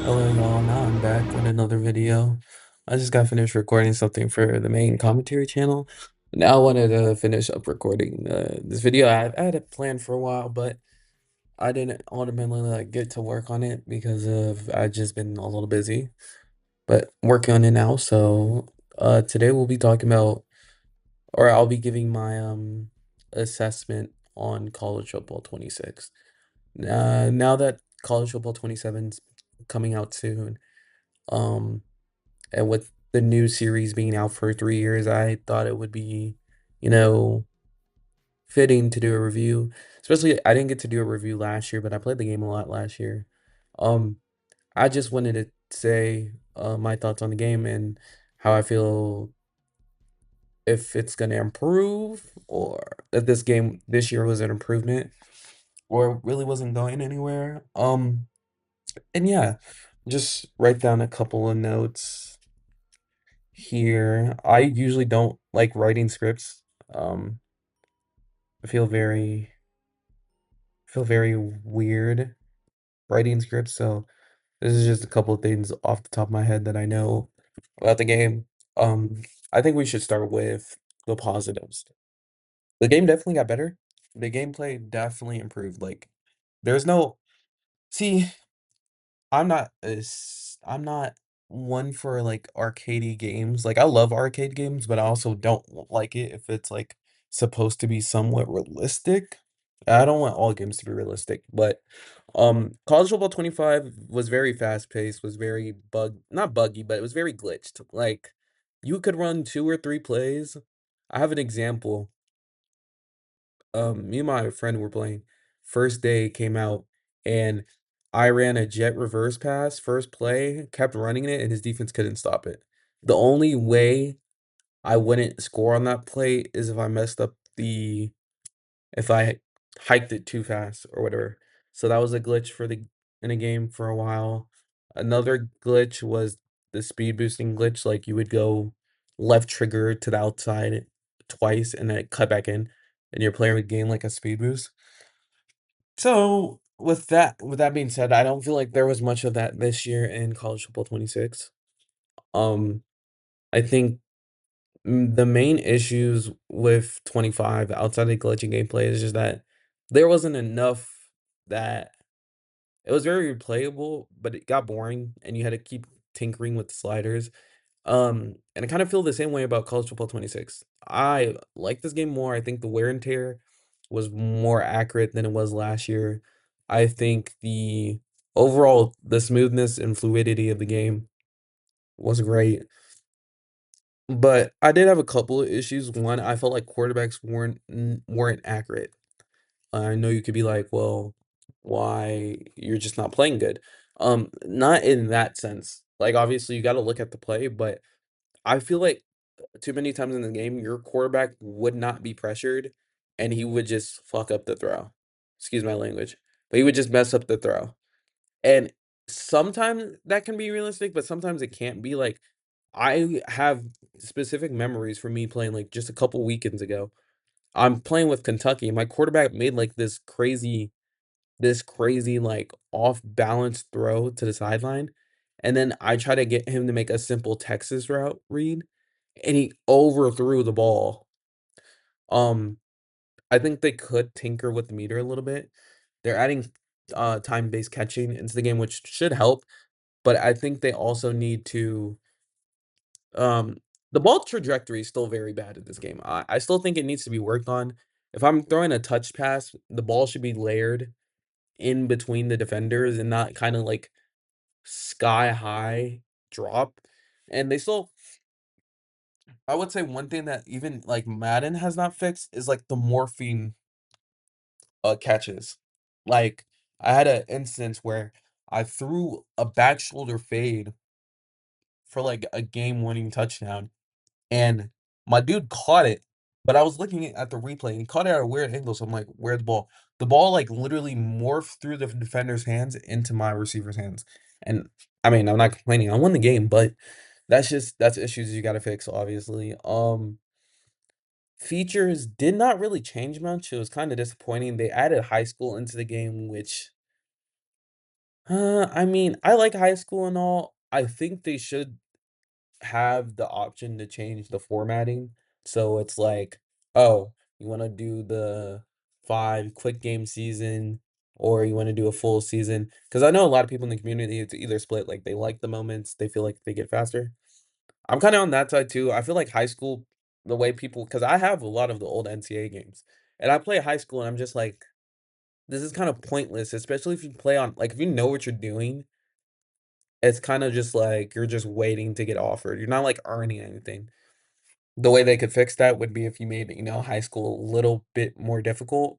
Hello, y'all. Now I'm back with another video. I just got finished recording something for the main commentary channel. Now I wanted to finish up recording this video. I had it planned for a while, but I didn't ultimately get to work on it because of I just been a little busy. But I'm working on it now. So today we'll be talking about, or I'll be giving my assessment on college football 26. Now that college football 27's coming out soon. Um, and with the new series being out for 3 years, I thought it would be, you know, fitting to do a review. Especially, I didn't get to do a review last year, but I played the game a lot last year. Um, I just wanted to say my thoughts on the game and how I feel if it's gonna improve or that this game this year was an improvement or really wasn't going anywhere. And yeah, just write down a couple of notes here. I usually don't like writing scripts. Um, I feel very weird writing scripts, so this is just a couple of things off the top of my head that I know about the game. Um, I think we should start with the positives. The game definitely got better. The gameplay definitely improved. Like, there's no see, I'm not one for like arcadey games. Like I love arcade games, but I also don't like it if it's like supposed to be somewhat realistic. I don't want all games to be realistic, but College Football 25 was very fast paced, was very not buggy, but it was very glitched. Like you could run two or three plays. I have an example. Me and my friend were playing. First day came out, and I ran a jet reverse pass, first play, kept running it, and his defense couldn't stop it. The only way I wouldn't score on that play is if I messed up if I hiked it too fast or whatever. So that was a glitch for the in a game for a while. Another glitch was the speed boosting glitch, like you would go left trigger to the outside twice and then cut back in, and your player would gain like a speed boost. So with that being said, I don't feel like there was much of that this year in College Football 26. Um, I think the main issues with 25 outside of glitching gameplay is just that there wasn't enough that it was very replayable, but it got boring and you had to keep tinkering with the sliders. And I kind of feel the same way about College Football 26. I like this game more. I think the wear and tear was more accurate than it was last year. I think the smoothness and fluidity of the game was great. But I did have a couple of issues. One, I felt like quarterbacks weren't accurate. I know you could be like, well, why you're just not playing good. Not in that sense. Like obviously you got to look at the play, but I feel like too many times in the game your quarterback would not be pressured and he would just fuck up the throw. Excuse my language, but he would just mess up the throw. And sometimes that can be realistic, but sometimes it can't be. Like I have specific memories for me playing like just a couple weekends ago. I'm playing with Kentucky. My quarterback made like this crazy like off balance throw to the sideline. And then I try to get him to make a simple Texas route read, and he overthrew the ball. Um, I think they could tinker with the meter a little bit. They're adding time-based catching into the game, which should help, but I think they also need to um the ball trajectory is still very bad at this game. I still think it needs to be worked on. If I'm throwing a touch pass, the ball should be layered in between the defenders and not kind of like sky high drop. And they still I would say one thing that even like Madden has not fixed is like the morphine catches. Like I had an instance where I threw a back shoulder fade for like a game winning touchdown and my dude caught it, but I was looking at the replay and he caught it at a weird angle. So I'm like, where's the ball? The ball like literally morphed through the defender's hands into my receiver's hands. And I mean, I'm not complaining. I won the game, but that's issues you gotta fix, obviously. Features did not really change much. It was kind of disappointing. They added high school into the game, which I mean, I like high school and all. I think they should have the option to change the formatting. So it's like, oh, you want to do the 5 quick game season or you want to do a full season? Because I know a lot of people in the community, it's either split, like they like the moments, they feel like they get faster. I'm kind of on that side too. I feel like high school, the way people, because I have a lot of the old NCAA games and I play high school and I'm just like, this is kind of pointless, especially if you play on, like, if you know what you're doing, it's kind of just like you're just waiting to get offered. You're not like earning anything. The way they could fix that would be if you made, high school a little bit more difficult,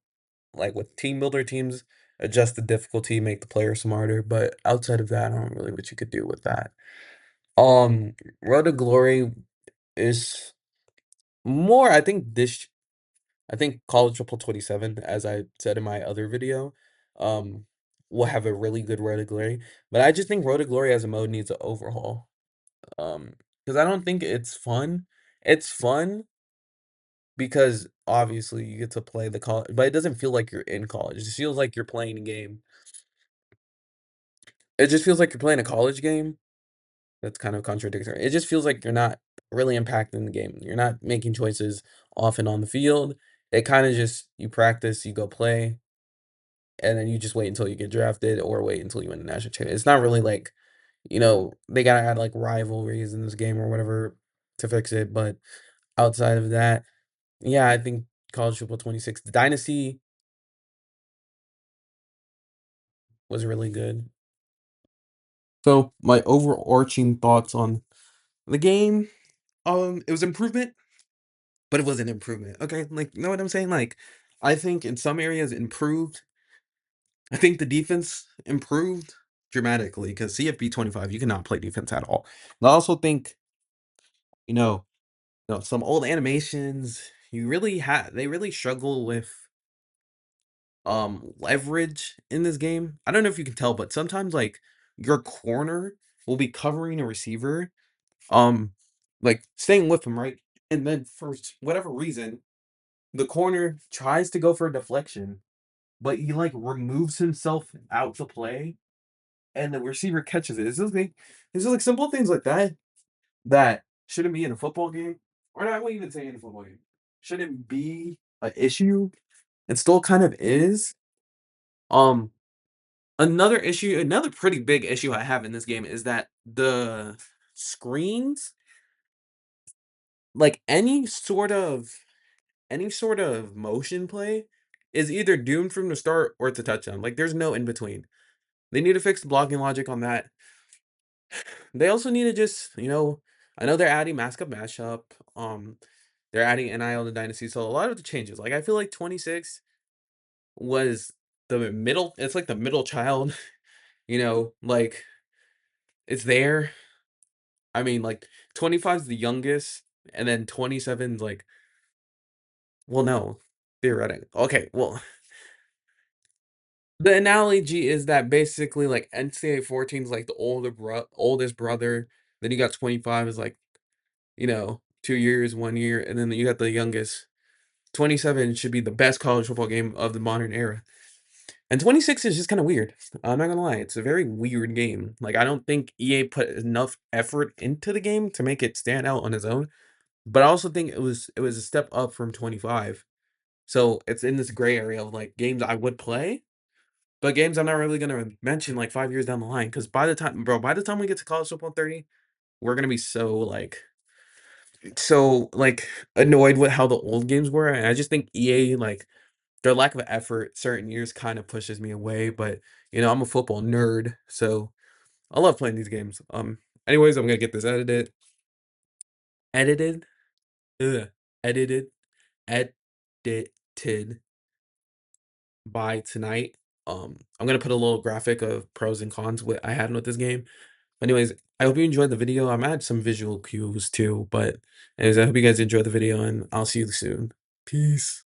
like with team builder teams, adjust the difficulty, make the player smarter. But outside of that, I don't really what you could do with that. Um, Road to Glory is more, I think College Football 27, as I said in my other video, um, will have a really good Road to Glory. But I just think Road to Glory as a mode needs an overhaul. Because I don't think it's fun. It's fun because obviously you get to play the college, but it doesn't feel like you're in college. It just feels like you're playing a game. It just feels like you're playing a college game. That's kind of contradictory. It just feels like you're not really impacting the game. You're not making choices often on the field. It kind of just you practice, you go play, and then you just wait until you get drafted or wait until you win the national championship. It's not really like, they gotta add like rivalries in this game or whatever to fix it. But outside of that, yeah, I think College Football 26, the Dynasty was really good. So my overarching thoughts on the game, it was improvement, but it wasn't improvement. Okay, like you know what I'm saying? Like, I think in some areas improved. I think the defense improved dramatically because CFB 25, you cannot play defense at all. And I also think, you know, some old animations, they really struggle with leverage in this game. I don't know if you can tell, but sometimes like your corner will be covering a receiver, um, like staying with him, right? And then for whatever reason, the corner tries to go for a deflection, but he like removes himself out to play, and the receiver catches it. It's just like simple things like that that shouldn't be in a football game, or not even say in a football game, shouldn't be an issue. It still kind of is. Um, another pretty big issue I have in this game is that the screens, like any sort of motion play is either doomed from the start or it's a touchdown. Like there's no in between. They need to fix the blocking logic on that. They also need to just, I know they're adding mascot mashup. They're adding NIL to Dynasty, so a lot of the changes. Like I feel like 26 was the middle. It's like the middle child. Like it's there. I mean, like 25 is the youngest, and then 27 is like, well, no, theoretic. Okay, well, the analogy is that basically like NCAA 14 is like the oldest brother. Then you got 25 is like, 2 years, 1 year, and then you got the youngest. 27 should be the best college football game of the modern era. And 26 is just kind of weird. I'm not gonna lie, it's a very weird game. Like I don't think EA put enough effort into the game to make it stand out on its own. But I also think it was a step up from 25. So it's in this gray area of like games I would play, but games I'm not really gonna mention like 5 years down the line. Because by the time we get to college football 30, we're gonna be so annoyed with how the old games were. And I just think EA like their lack of effort certain years kind of pushes me away. But I'm a football nerd, so I love playing these games. Anyways, I'm gonna get this edited, ugh, edited, edited by tonight. I'm gonna put a little graphic of pros and cons what I had with this game. Anyways, I hope you enjoyed the video. I'm gonna add some visual cues too, but anyways, I hope you guys enjoyed the video and I'll see you soon. Peace.